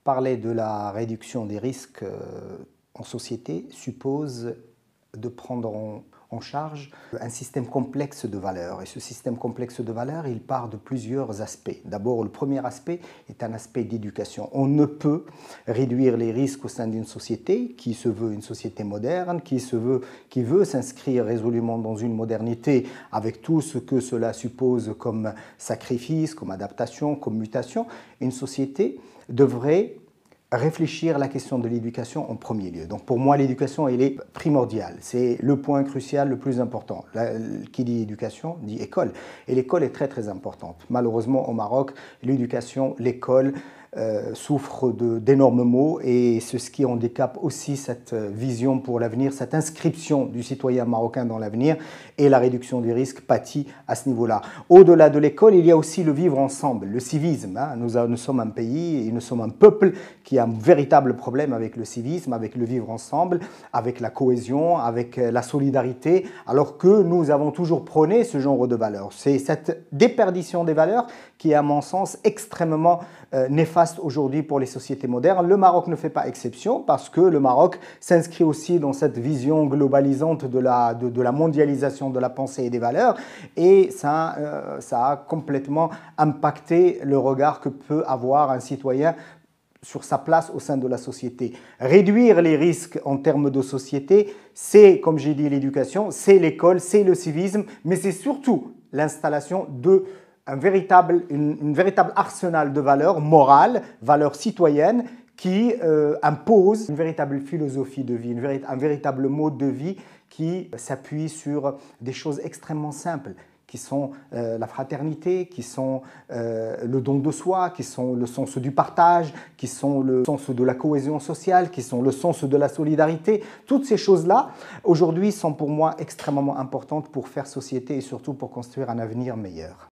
Parler de la réduction des risques en société suppose de prendre en charge un système complexe de valeurs. Et ce système complexe de valeurs, il part de plusieurs aspects. D'abord, le premier aspect est un aspect d'éducation. On ne peut réduire les risques au sein d'une société qui se veut une société moderne, qui veut s'inscrire résolument dans une modernité avec tout ce que cela suppose comme sacrifice, comme adaptation, comme mutation. Une société devrait réfléchir à la question de l'éducation en premier lieu. Donc pour moi, l'éducation, elle est primordiale. C'est le point crucial le plus important. Qui dit éducation, dit école. Et l'école est très très importante. Malheureusement, au Maroc, l'éducation, l'école souffrent d'énormes maux et c'est ce qui handicape aussi cette vision pour l'avenir, cette inscription du citoyen marocain dans l'avenir et la réduction des risques pâtit à ce niveau-là. Au-delà de l'école, il y a aussi le vivre ensemble, le civisme. Nous sommes un pays et nous sommes un peuple qui a un véritable problème avec le civisme, avec le vivre ensemble, avec la cohésion, avec la solidarité, alors que nous avons toujours prôné ce genre de valeurs. C'est cette déperdition des valeurs qui est à mon sens extrêmement néfaste aujourd'hui pour les sociétés modernes. Le Maroc ne fait pas exception parce que le Maroc s'inscrit aussi dans cette vision globalisante de la mondialisation de la pensée et des valeurs et ça a complètement impacté le regard que peut avoir un citoyen sur sa place au sein de la société. Réduire les risques en termes de société, c'est, comme j'ai dit, l'éducation, c'est l'école, c'est le civisme, mais c'est surtout l'installation un véritable arsenal de valeurs morales, valeurs citoyennes, qui impose une véritable philosophie de vie, un véritable mode de vie qui s'appuie sur des choses extrêmement simples, qui sont la fraternité, qui sont le don de soi, qui sont le sens du partage, qui sont le sens de la cohésion sociale, qui sont le sens de la solidarité. Toutes ces choses-là, aujourd'hui, sont pour moi extrêmement importantes pour faire société et surtout pour construire un avenir meilleur.